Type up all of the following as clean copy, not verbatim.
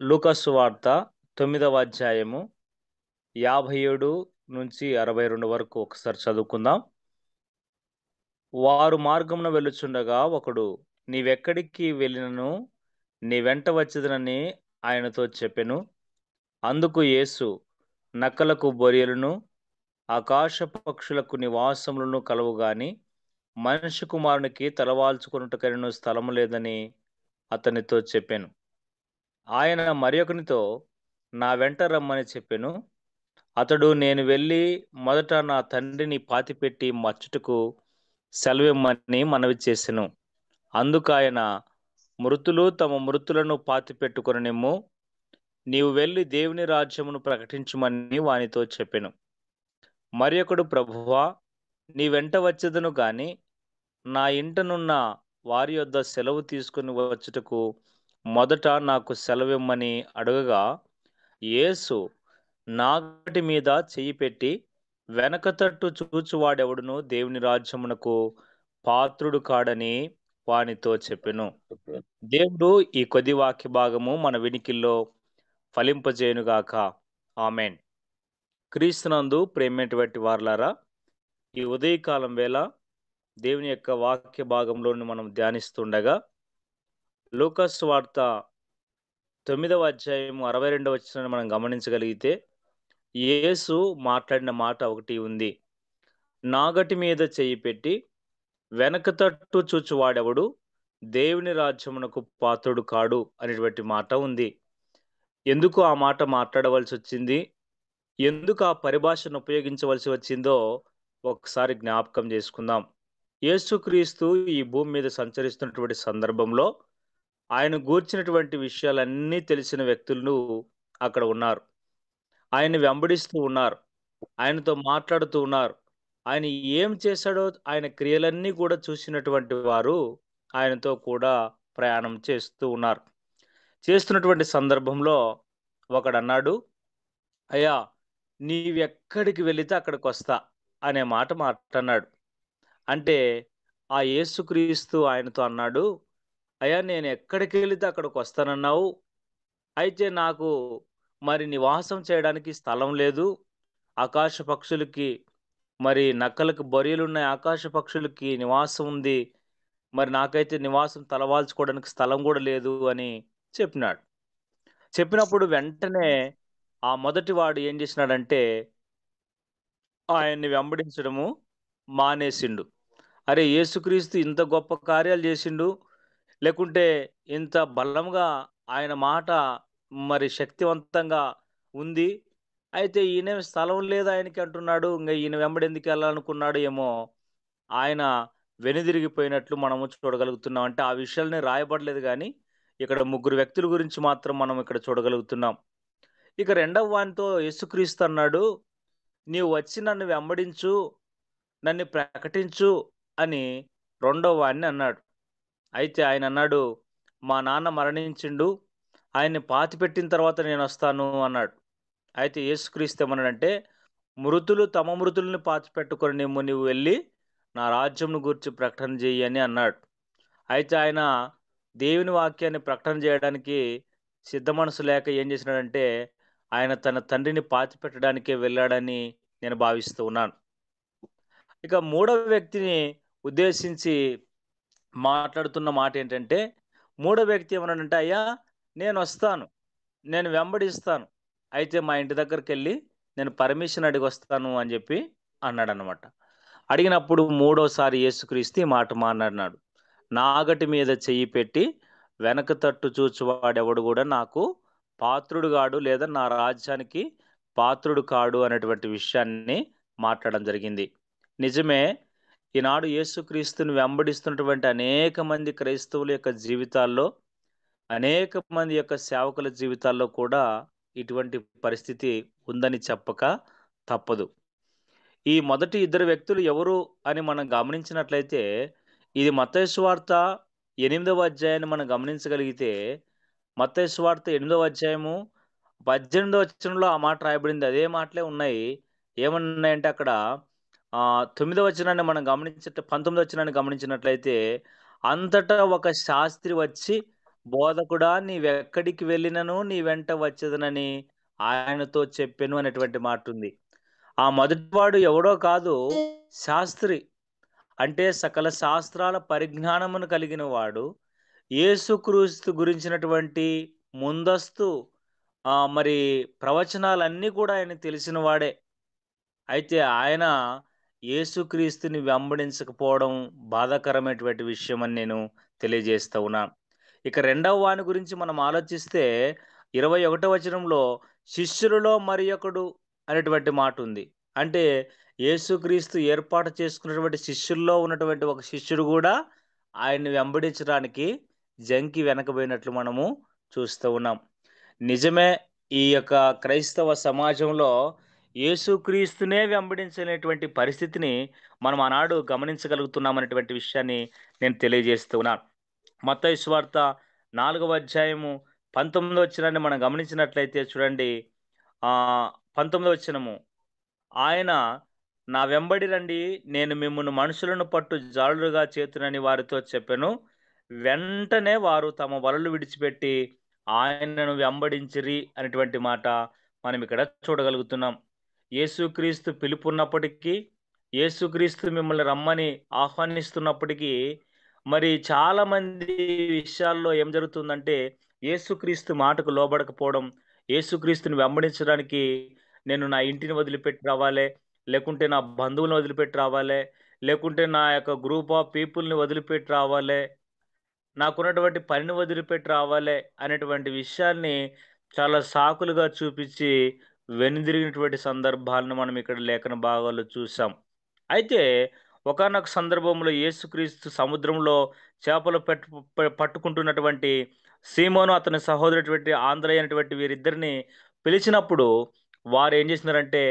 లూకాసు వార్త 9వ అధ్యాయము 57 నుంచి 62 వరకు ఒకసారి చదువుకుందాం. వారు మార్గమున వెళ్ళుచుండగా ఒకడు, నీవెక్కడికి వెళ్ళినను నీ వెంట వచ్చెదనని ఆయనతో చెప్పెను. అందుకు యేసు, నక్కలకు బొరియలను ఆకాశ పక్షులకు నివాసములను కలవు గాని మనుష్య కుమారునికి తలవాల్చుకొనుటకైనను స్థలము లేదని అతనితో చెప్పెను. ఆయన మరియొకనితో, నా వెంట రమ్మని చెప్పెను. అతడు, నేను వెళ్ళి మొదట నా తండ్రిని పాతిపెట్టి మచ్చుటకు సెలవిమ్మని మనవి చేసెను. అందుకాయన, మృతులు తమ మృతులను పాతిపెట్టుకొననిమ్ము, నీవు వెళ్ళి దేవుని రాజ్యమును ప్రకటించుమని వానితో చెప్పెను. మరియొకడు, ప్రభువా, నీ వెంట వచ్చెదను గాని నా ఇంటనున్న వారి యొద్ద సెలవు తీసుకుని వచ్చుటకు మొదట నాకు సెలవిమ్మని అడగగా, యేసు, నాగటి మీద చెయ్యి పెట్టి వెనక తట్టు చూచువాడెవడును దేవుని రాజ్యమునకు పాత్రుడు కాడని వానితో చెప్పెను. దేవుడు ఈ కొద్ది వాక్య భాగము మన వినికిల్లో ఫలింపజేయునుగాక. ఆమెన్. క్రీస్తునందు ప్రేమేటువంటి వారలారా, ఈ ఉదయకాలం వేళ దేవుని యొక్క వాక్య భాగంలోని మనం ధ్యానిస్తుండగా లూకాసు వార్త 9వ అధ్యాయం 62వ వచనాన్ని మనం గమనించగలిగితే యేసు మాట్లాడిన మాట ఒకటి ఉంది. నాగటి మీద చెయ్యి పెట్టి వెనక తట్టు చూచువాడెవడు దేవుని రాజ్యమునకు పాత్రుడు కాడు అనేటువంటి మాట ఉంది. ఎందుకు ఆ మాట మాట్లాడవలసి వచ్చింది, ఎందుకు ఆ పరిభాషను ఉపయోగించవలసి వచ్చిందో ఒకసారి జ్ఞాపకం చేసుకుందాం. యేసుక్రీస్తు ఈ భూమి మీద సంచరిస్తున్నటువంటి సందర్భంలో ఆయన గూర్చినటువంటి విషయాలన్నీ తెలిసిన వ్యక్తులు అక్కడ ఉన్నారు. ఆయన్ని వెంబడిస్తూ ఉన్నారు, ఆయనతో మాట్లాడుతూ ఉన్నారు. ఆయన ఏం చేశాడో ఆయన క్రియలన్నీ కూడా చూసినటువంటి వారు ఆయనతో కూడా ప్రయాణం చేస్తూ ఉన్నారు. చేస్తున్నటువంటి సందర్భంలో ఒకడన్నాడు, అయ్యా, నీవెక్కడికి వెళితే అక్కడికి వస్తా అనే మాట మాట్లాడినాడు. అంటే ఆ యేసుక్రీస్తు ఆయనతో అన్నాడు, అయ్యా, నేను ఎక్కడికి వెళితే అక్కడికి వస్తానన్నావు, అయితే నాకు మరి నివాసం చేయడానికి స్థలం లేదు. ఆకాశ పక్షులకి, మరి నక్కలకు బొరియలున్నాయి, ఆకాశ పక్షులకి నివాసం ఉంది, మరి నాకైతే నివాసం తలవాల్చుకోవడానికి స్థలం కూడా లేదు అని చెప్పినాడు. చెప్పినప్పుడు వెంటనే ఆ మొదటి వాడు ఏం చేసినాడంటే ఆయన్ని వెంబడించడము మానేసిండు. అరే, యేసుక్రీస్తు ఇంత గొప్ప కార్యాలు చేసిండు, లేకుంటే ఇంత బలంగా ఆయన మాట మరి శక్తివంతంగా ఉంది, అయితే ఈయన స్థలం లేదు ఆయనకి అంటున్నాడు, ఇంకా ఈయన వెంబడి ఎందుకు వెళ్ళాలనుకున్నాడు ఏమో, ఆయన వెనుదిరిగిపోయినట్లు మనము చూడగలుగుతున్నాం. అంటే ఆ విషయాలని రాయబడలేదు కానీ ఇక్కడ ముగ్గురు వ్యక్తుల గురించి మాత్రం మనం ఇక్కడ చూడగలుగుతున్నాం. ఇక రెండవ వానితో యేసుక్రీస్తు అన్నాడు, నీవు వచ్చి నన్ను వెంబడించు, నన్ను ప్రకటించు అని రెండవ వాడిని అన్నాడు. అయితే ఆయన అన్నాడు, మా నాన్న మరణించిండు, ఆయన్ని పాతిపెట్టిన తర్వాత నేను వస్తాను అన్నాడు. అయితే యేసుక్రీస్తు ఏమన్నాడంటే, మృతులు తమ మృతుల్ని పాతిపెట్టుకొని నువ్వు వెళ్ళి నా రాజ్యంను గూర్చి ప్రకటన చెయ్యి అని అన్నాడు. అయితే ఆయన దేవుని వాక్యాన్ని ప్రకటన చేయడానికి సిద్ధ మనసు లేక ఏం చేసినాడంటే ఆయన తన తండ్రిని పాతిపెట్టడానికే వెళ్ళాడని నేను భావిస్తూ ఉన్నాను. ఇక మూడవ వ్యక్తిని ఉద్దేశించి మాట్లాడుతున్న మాట ఏంటంటే, మూడో వ్యక్తి ఏమన్నాడంటే, అయ్యా, నేను వస్తాను, నేను వెంబడిస్తాను, అయితే మా ఇంటి దగ్గరికి వెళ్ళి నేను పర్మిషన్ అడిగి వస్తాను అని చెప్పి అన్నాడనమాట. అడిగినప్పుడు మూడోసారి యేసుక్రీస్తు ఈ మాట మాట్లాడినాడు, నాగటి మీద చెయ్యి పెట్టి వెనక తట్టు చూచువాడెవడు కూడా నాకు పాత్రుడు కాడు, లేదా నా రాజ్యానికి పాత్రుడు కాడు అనేటువంటి విషయాన్ని మాట్లాడడం జరిగింది. నిజమే, ఈనాడు యేసుక్రీస్తుని వెంబడిస్తున్నటువంటి అనేక మంది క్రైస్తవుల యొక్క జీవితాల్లో, అనేక మంది యొక్క సేవకుల జీవితాల్లో కూడా ఇటువంటి పరిస్థితి ఉందని చెప్పక తప్పదు. ఈ మొదటి ఇద్దరు వ్యక్తులు ఎవరు అని మనం గమనించినట్లయితే, ఇది మత్తయి సువార్త 8వ అధ్యాయాన్ని మనం గమనించగలిగితే, మత్తయి సువార్త 8వ అధ్యాయము 18వ వచనంలో ఆ మాట రాయబడింది. అదే మాటలే ఉన్నాయి. ఏమన్నాయంటే అక్కడ 9వ వచనాన్ని మనం 19వ వచనాన్ని గమనించినట్లయితే, అంతటా ఒక శాస్త్రి వచ్చి బోధకుడా నీవెక్కడికి వెళ్ళినను నీ వెంట వచ్చెదనని ఆయనతో చెప్పెను అనేటువంటి మాటుంది. ఆ మొదటివాడు ఎవడో కాదు, శాస్త్రి. అంటే సకల శాస్త్రాల పరిజ్ఞానమును కలిగిన వాడు. యేసుక్రీస్తు గురించినటువంటి ముందస్తు మరి ప్రవచనాలన్నీ కూడా ఆయనకు తెలిసిన వాడే. అయితే ఆయన యేసుక్రీస్తుని వెంబడించకపోవడం బాధాకరమైనటువంటి విషయమని నేను తెలియజేస్తా ఉన్నాను. ఇక రెండవ వాని గురించి మనం ఆలోచిస్తే 21వ వచనంలో శిష్యులలో మరి ఒకడు అనేటువంటి మాటుంది. అంటే యేసుక్రీస్తు ఏర్పాటు చేసుకున్నటువంటి శిష్యుల్లో ఉన్నటువంటి ఒక శిష్యుడు గూడా ఆయన్ని వెంబడించడానికి జంకి వెనకబోయినట్లు మనము చూస్తూ ఉన్నాం. నిజమే. ఈ యొక్క క్రైస్తవ సమాజంలో యేసుక్రీస్తునే వెంబడించలేనటువంటి పరిస్థితిని మనం ఆనాడు గమనించగలుగుతున్నామనేటువంటి విషయాన్ని నేను తెలియజేస్తూ ఉన్నాను. మత్తయి సువార్త 4వ అధ్యాయము 19వ వచనాన్ని మనం గమనించినట్లయితే చూడండి. 19వ వచనము. ఆయన నా వెంబడి రండి, నేను మిమ్మును మనుషులను పట్టు జాలురుగా చేతునని వారితో చెప్పెను. వెంటనే వారు తమ వలలు విడిచిపెట్టి ఆయనను వెంబడించిరి అనేటువంటి మాట మనం ఇక్కడ చూడగలుగుతున్నాం. యేసుక్రీస్తు పిలుపున్నప్పటికీ, యేసుక్రీస్తు మిమ్మల్ని రమ్మని ఆహ్వానిస్తున్నప్పటికీ, మరి చాలామంది విషయాల్లో ఏం జరుగుతుందంటే, యేసుక్రీస్తు మాటకు లోబడకపోవడం, యేసుక్రీస్తుని వెంబడించడానికి నేను నా ఇంటిని వదిలిపెట్టి రావాలే, లేకుంటే నా బంధువులను వదిలిపెట్టి రావాలే, లేకుంటే నా యొక్క గ్రూప్ ఆఫ్ పీపుల్‌ని వదిలిపెట్టి రావాలే, నాకున్నటువంటి పనిని వదిలిపెట్టి రావాలే అనేటువంటి విషయాన్ని చాలా సాకులుగా చూపించి వెనుదిరిగినటువంటి సందర్భాలను మనం ఇక్కడ లేఖన భాగాల్లో చూసాం. అయితే ఒకానొక సందర్భంలో యేసుక్రీస్తు సముద్రంలో చేపలు పట్టుకుంటున్నటువంటి సీమోను అతని సహోదరుడటువంటి ఆంద్రయ అనేటువంటి వీరిద్దరిని పిలిచినప్పుడు వారు ఏం చేసినారంటే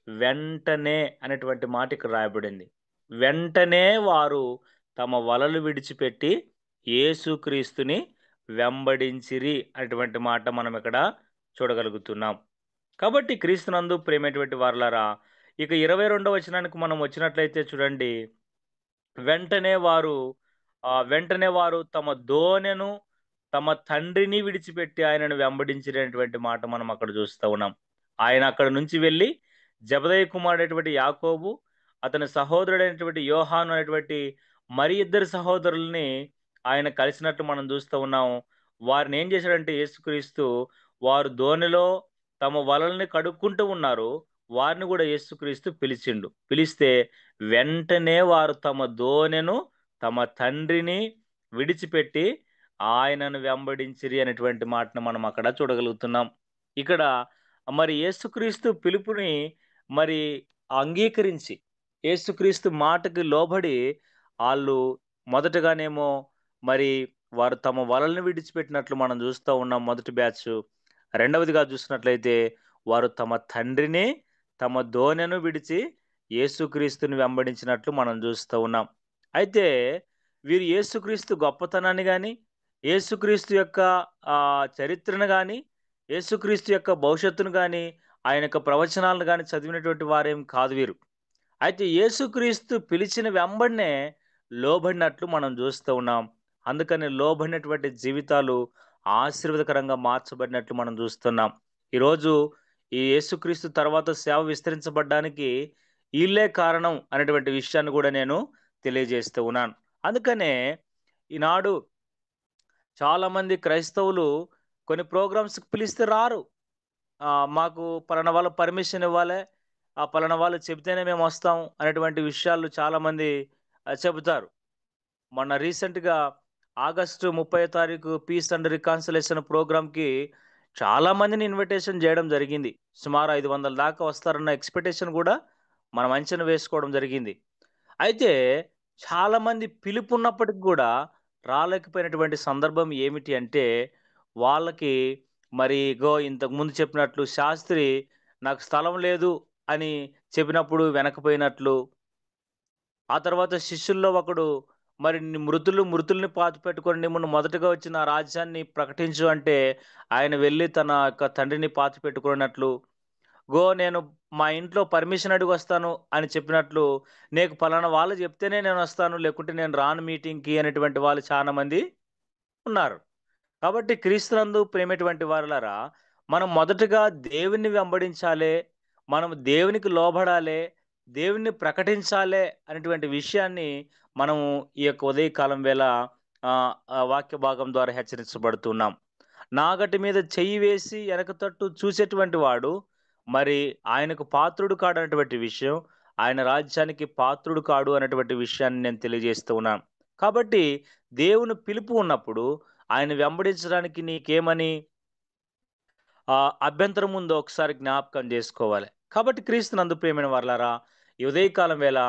వెంటనే అనేటువంటి మాట ఇక్కడ రాయబడింది. వెంటనే వారు తమ వలలు విడిచిపెట్టి యేసుక్రీస్తుని వెంబడించిరి అనేటువంటి మాట మనం ఇక్కడ చూడగలుగుతున్నాం. కాబట్టి క్రీస్తునందు ప్రియమైనటువంటి వారలారా, ఇక 22వ వచనానికి మనం వచ్చినట్లయితే చూడండి. వెంటనే వారు తమ దోనెను, తమ తండ్రిని విడిచిపెట్టి ఆయనను వెంబడించినటువంటి మాట మనం అక్కడ చూస్తా ఉన్నాం. ఆయన అక్కడ నుంచి వెళ్ళి జెబెదయి కుమారుడైనటువంటి యాకోబు, అతని సహోదరుడైనటువంటి యోహాను అనేటువంటి మరి ఇద్దరు సహోదరుల్ని ఆయన కలిసినట్టు మనం చూస్తూ ఉన్నాం. వారిని ఏం చేశాడంటే యేసుక్రీస్తు, వారు దోణిలో తమ వలల్ని కడుక్కుంటూ ఉన్నారు. వారిని కూడా యేసుక్రీస్తు పిలిచిండు. పిలిస్తే వెంటనే వారు తమ దోనెను, తమ తండ్రిని విడిచిపెట్టి ఆయనను వెంబడించిరి అనేటువంటి మాటను మనం అక్కడ చూడగలుగుతున్నాం. ఇక్కడ మరి యేసుక్రీస్తు పిలుపుని మరి అంగీకరించి, యేసుక్రీస్తు మాటకి లోబడి ఆళ్ళు మొదటగానేమో మరి వారు తమ వలలను విడిచిపెట్టినట్లు మనం చూస్తా ఉన్నాం మొదటి బ్యాచు. రెండవదిగా చూసినట్లయితే వారు తమ తండ్రిని, తమ దోనెను విడిచి యేసుక్రీస్తుని వెంబడించినట్లు మనం చూస్తూ ఉన్నాం. అయితే వీరు యేసుక్రీస్తు గొప్పతనాన్ని గాని, యేసుక్రీస్తు యొక్క చరిత్రను గాని, యేసుక్రీస్తు యొక్క భవిష్యత్తును గాని, ఆయన యొక్క ప్రవచనాలను గాని చదివినటువంటి వారేం కాదు వీరు. అయితే యేసుక్రీస్తు పిలిచిన వెంబడినే లోబడినట్లు మనం చూస్తూ ఉన్నాం. అందుకని లోబడినటువంటి జీవితాలు ఆశీర్వాదకరంగా మార్చబడినట్లు మనం చూస్తున్నాం. ఈరోజు ఈ యేసుక్రీస్తు తర్వాత సేవ విస్తరించబడ్డానికి ఈళ్ళే కారణం అనేటువంటి విషయాన్ని కూడా నేను తెలియజేస్తూ ఉన్నాను. అందుకనే ఈనాడు చాలామంది క్రైస్తవులు కొన్ని ప్రోగ్రామ్స్‌కి పిలిస్తే రారు. మాకు పలానా వాళ్ళు పర్మిషన్ ఇవ్వాలే, పలానా వాళ్ళు చెబితేనే మేమొస్తాం అనేటువంటి విషయాలు చాలామంది చెబుతారు. మొన్న రీసెంట్‌గా ఆగస్టు 30 తారీఖు పీస్ అండ్ రికాన్సిలేషన్ ప్రోగ్రామ్‌కి చాలా మందిని ఇన్విటేషన్ జేయడం జరిగింది. సుమారు 500 దాకా వస్తారన్న ఎక్స్‌పెక్టేషన్ గూడా మనం అంచనా వేసుకోవడం జరిగింది. అయితే చాలామంది పిలుపున్నప్పటికి గూడా రాలేకపోయినటువంటి సందర్భం ఏమిటి అంటే, వాళ్ళకి మరి ఇగో ఇంతకుముందు చెప్పినట్లు శాస్త్రి నాకు స్థలం లేదు అని చెప్పినప్పుడు వెనకపోయినట్లు, ఆ తర్వాత శిష్యుల్లో ఒకడు మరి మృతుల్ని పాతిపెట్టుకొని మిమ్మల్ని మొదటగా వచ్చి నా రాజ్యాన్ని ప్రకటించు అంటే, ఆయన వెళ్లి తన యొక్క తండ్రిని పాతిపెట్టుకున్నట్లు, నేను మా ఇంట్లో పర్మిషన్ అడిగొస్తాను అని చెప్పినట్లు, నీకు పలానా వాళ్ళు చెప్తేనే నేనొస్తాను, లేకుంటే నేను రాను మీటింగ్‌కి అనేటువంటి వాళ్ళు చానా మంది ఉన్నారు. కాబట్టి క్రీస్తునందు ప్రేమటువంటి వారలారా, మనం మొదటగా దేవుణ్ణి వెంబడించాలే, మనం దేవునికి లోబడాలే, దేవుణ్ణి ప్రకటించాలే అనేటువంటి విషయాన్ని మనము ఈ యొక్క ఉదయకాలం వేళ వాక్య భాగం ద్వారా హెచ్చరించబడుతున్నాం. నాగటి మీద చెయ్యి వేసి ఎనక తట్టు చూసేటువంటి వాడు మరి ఆయనకు పాత్రుడు కాడన్నటువంటి విషయం, ఆయన రాజ్యానికి పాత్రుడు కాడు అన్నటువంటి విషయాన్ని నేను తెలియజేస్తూ ఉన్నాను. కాబట్టి దేవుని పిలుపు ఉన్నప్పుడు ఆయన వెంబడించడానికి నీకేమని అభ్యంతరం ఉందో ఒకసారి జ్ఞాపకం జేసుకోవాలి. కాబట్టి క్రీస్తునందు ప్రియమైన వారలారా, ఈ ఉదయకాలం వేళ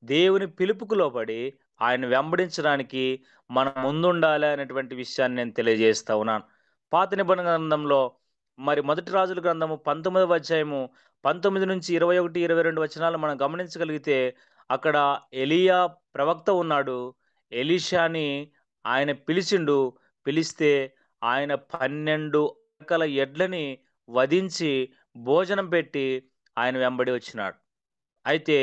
దేవుని పిలుపుకు లోబడి ఆయన వెంబడించడానికి మనం ముందుండాలి అనేటువంటి విషయాన్ని నేను తెలియజేస్తా ఉన్నాను. పాత నిబంధన గ్రంథంలో మరి మొదటి రాజుల గ్రంథము 19వ అధ్యాయము 19-21, 22 వచనాలు మనం గమనించగలిగితే అక్కడ ఎలీయా ప్రవక్త ఉన్నాడు. ఎలీషాని ఆయన పిలిచిండు. పిలిస్తే ఆయన 12 రకాల ఎడ్లని వధించి భోజనం పెట్టి ఆయన వెంబడి వచ్చినాడు. అయితే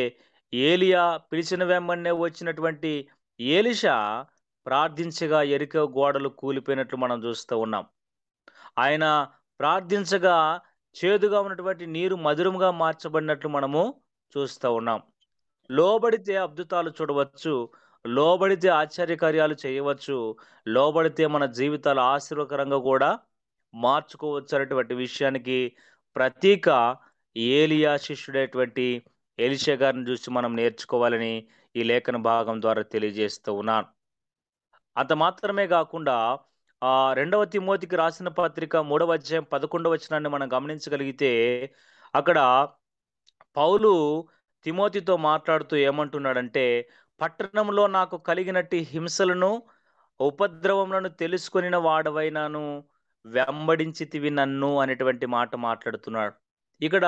ఏలియా పిలిచిన వెంబడినే వచ్చినటువంటి ఎలీషా ప్రార్థించగా యెరికో గోడలు కూలిపోయినట్లు మనం చూస్తూ ఉన్నాం. ఆయన ప్రార్థించగా చేదుగా ఉన్నటువంటి నీరు మధురముగా మార్చబడినట్లు మనము చూస్తూ ఉన్నాం. లోబడితే అద్భుతాలు చూడవచ్చు. లోబడితే ఆశ్చర్యకార్యాలు చేయవచ్చు. లోబడితే మన జీవితాలు ఆశీర్వకరంగా కూడా మార్చుకోవచ్చు అనేటువంటి విషయానికి ప్రతీక ఏలియా శిష్యుడైనటువంటి ఎలీషా గారిని చూసి మనం నేర్చుకోవాలని ఈ లేఖన భాగం ద్వారా తెలియజేస్తూ ఉన్నాను. అంత మాత్రమే గాకుండా 2వ తిమోతికి రాసిన పత్రిక 3వ అధ్యాయం 11వ వచనాన్ని మనం గమనించగలిగితే అక్కడ పౌలు తిమోతితో మాట్లాడుతూ ఏమంటున్నాడంటే, పట్టణంలో నాకు కలిగినట్టి హింసలను, ఉపద్రవములను తెలుసుకొనిన వాడవైనాను, వెంబడించితివి నన్ను అనేటువంటి మాట మాట్లాడుతున్నాడు. ఇక్కడ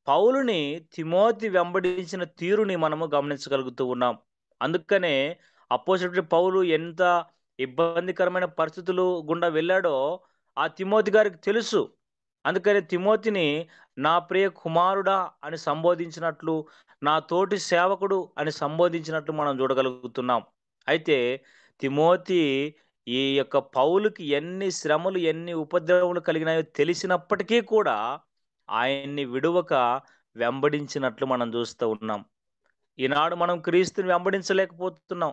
పౌలుని తిమోతి వెంబడించిన తీరుని మనము గమనించగలుగుతూ ఉన్నాం. అందుకనే అపోస్తలుడైన పౌలు ఎంత ఇబ్బందికరమైన పరిస్థితులు గుండా వెళ్ళాడో ఆ తిమోతి గారికి తెలుసు. అందుకని తిమోతిని నా ప్రియ కుమారుడా అని సంబోధించినట్లు, నా తోటి సేవకుడు అని సంబోధించినట్లు మనం చూడగలుగుతున్నాం. అయితే తిమోతి ఈ యొక్క పౌలుకి ఎన్ని శ్రమలు, ఎన్ని ఉపద్రవములు కలిగినాయో తెలిసినప్పటికీ కూడా ఆయన్ని విడువక వెంబడించినట్లు మనం చూస్తూ ఉన్నాం. ఈనాడు మనం క్రీస్తుని వెంబడించలేకపోతున్నాం.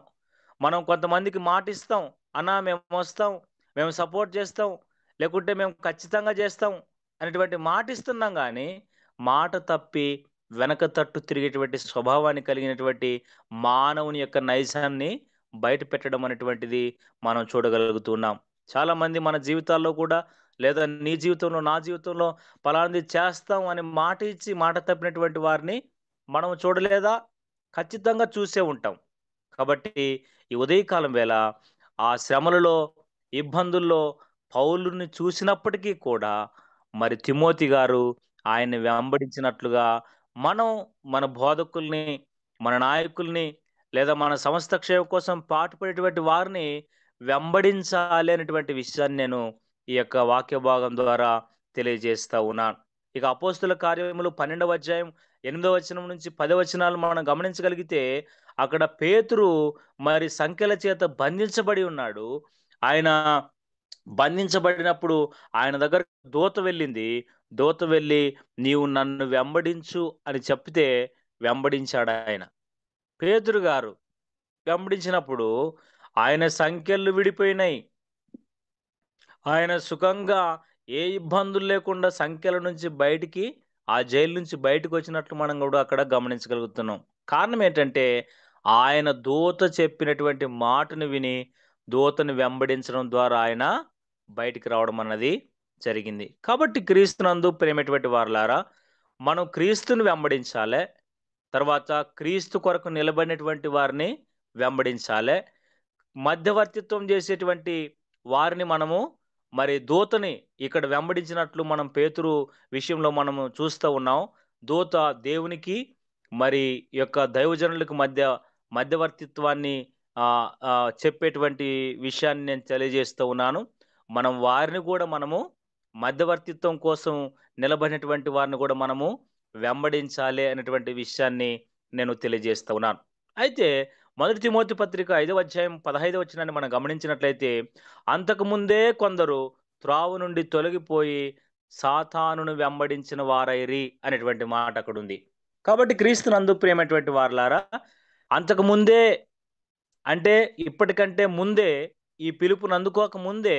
మనం కొంతమందికి మాటిస్తాం. అన్నా మేమొస్తాం, మేము సపోర్ట్ చేస్తాం, లేకుంటే మేము ఖచ్చితంగా చేస్తాం అనేటువంటి మాటిస్తున్నాం గానీ, మాట తప్పి వెనక తట్టు తిరిగేటువంటి స్వభావాన్ని కలిగినటువంటి మానవుని యొక్క నైజాన్ని బయట పెట్టడం అనేటువంటిది మనం చూడగలుగుతున్నాం. చాలామంది మన జీవితాల్లో కూడా లేదా నీ జీవితంలో, నా జీవితంలో పలానాది చేస్తాం అని మాట ఇచ్చి మాట తప్పినటువంటి వారిని మనం చూడలేదా? ఖచ్చితంగా చూసే ఉంటాం. కాబట్టి ఈ ఉదయకాలం వేళ ఆ శ్రమలలో, ఇబ్బందుల్లో పౌలుని చూసినప్పటికీ కూడా మరి తిమోతి గారు ఆయన్ని వెంబడించినట్లుగా మనం మన బోధకుల్ని, మన నాయకుల్ని లేదా మన సంస్థ క్షేమం కోసం పాటుపడేటువంటి వారిని వెంబడించాలి అనేటువంటి విషయాన్ని నేను ఈ యొక్క వాక్య భాగం ద్వారా తెలియజేస్తా ఉన్నాను. ఇక అపోస్తుల కార్యములు 12వ అధ్యాయం 8వ వచనం నుంచి 10వ వచనాలు మనం గమనించగలిగితే అక్కడ పేతురు మరి సంకెల చేత బంధించబడి ఉన్నాడు. ఆయన బంధించబడినప్పుడు ఆయన దగ్గర దూత వెళ్ళింది. దూత వెళ్ళి నీవు నన్ను వెంబడించు అని చెప్తే వెంబడించాడాయన. పేతురు గారు వెంబడించినప్పుడు ఆయన సంకెళ్ళు విడిపోయినాయి. ఆయన సుఖంగా ఏ ఇబ్బందులు లేకుండా సంఖ్యల నుంచి బయటికి ఆ జైలు నుంచి బయటకొచ్చినట్లు మనం గూడా అక్కడ గమనించగలుగుతున్నాం. కారణం ఏంటంటే, ఆయన దూత చెప్పినటువంటి మాటను విని, దూతను వెంబడించడం ద్వారా ఆయన బయటికి రావడం అన్నది జరిగింది. కాబట్టి క్రీస్తునందు ప్రేమైనటువంటి వారలారా, మనం క్రీస్తుని వెంబడించాలే. తర్వాత క్రీస్తు కొరకు నిలబడినటువంటి వారిని వెంబడించాలే. మధ్యవర్తిత్వం చేసేటువంటి వారిని మనము మరి దూతని ఇక్కడ వెంబడించినట్లు మనం పేతురు విషయంలో మనము చూస్తూ ఉన్నాం. దూత దేవునికి మరి యొక్క దైవజనులకు మధ్యవర్తిత్వాన్ని చెప్పేటువంటి విషయాన్ని నేను తెలియజేస్తూ ఉన్నాను. మనం వారిని కూడా మనము మధ్యవర్తిత్వం కోసం నిలబడినటువంటి వారిని కూడా మనము వెంబడించాలి అనేటువంటి విషయాన్ని నేను తెలియజేస్తూ ఉన్నాను. అయితే మొదటి తిమోతి పత్రిక 5వ అధ్యాయం 15వ వచనాన్ని మనం గమనించినట్లయితే, అంతకుముందే కొందరు త్రోవ నుండి తొలగిపోయి సాతానును వెంబడించిన వారైరి అనేటువంటి మాట అక్కడుంది. కాబట్టి క్రీస్తునందు ప్రియమైనటువంటి వారలారా, అంతకుముందే అంటే ఇప్పటికంటే ముందే ఈ పిలుపుని అందుకోక ముందే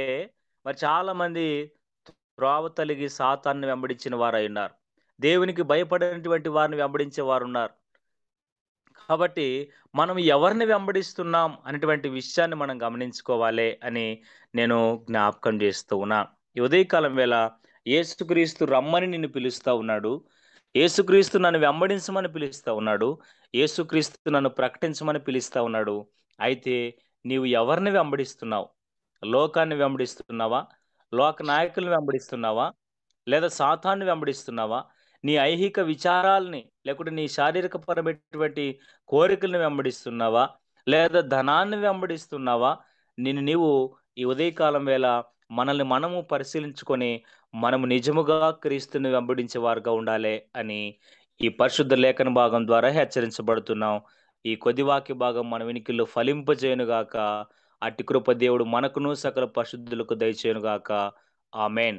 మరి చాలామంది త్రోవ తలిగి సాతాన్ని వెంబడించిన వారయున్నారు. దేవునికి భయపడనటువంటి వారిని వెంబడించే వారున్నారు. కాబట్టి మనం ఎవరిని వెంబడిస్తున్నాం అనేటువంటి విషయాన్ని మనం గమనించుకోవాలి అని నేను జ్ఞాపకం చేస్తూ ఉన్నా. ఈ ఉదయకాలం వేళ యేసుక్రీస్తు రమ్మని నిన్ను పిలుస్తా ఉన్నాడు. యేసుక్రీస్తు నన్ను వెంబడించమని పిలుస్తా ఉన్నాడు. యేసుక్రీస్తు నన్ను ప్రకటించమని పిలుస్తా ఉన్నాడు. అయితే నీవు ఎవరిని వెంబడిస్తున్నావు? లోకాన్ని వెంబడిస్తున్నావా? లోక నాయకుల్ని వెంబడిస్తున్నావా? లేదా సాతాన్ని వెంబడిస్తున్నావా? నీ ఐహిక విచారాల్ని లేకుంటే నీ శారీరకపరమైనటువంటి కోరికలను వెంబడిస్తున్నావా? లేదా ధనాన్ని వెంబడిస్తున్నావా? నిన్ను నీవు ఈ ఉదయకాలం వేళ మనల్ని మనము పరిశీలించుకొని, మనము నిజముగా క్రీస్తుని వెంబడించే వారుగా ఉండాలే అని ఈ పరిశుద్ధ లేఖన భాగం ద్వారా హెచ్చరించబడుతున్నాం. ఈ కొద్ది వాక్య భాగం మన వినికిల్లో ఫలింపజేయునుగాక. అట్టి కృప దేవుడు మనకును సకల పరిశుద్ధులకు దయచేయునుగాక. ఆమేన్.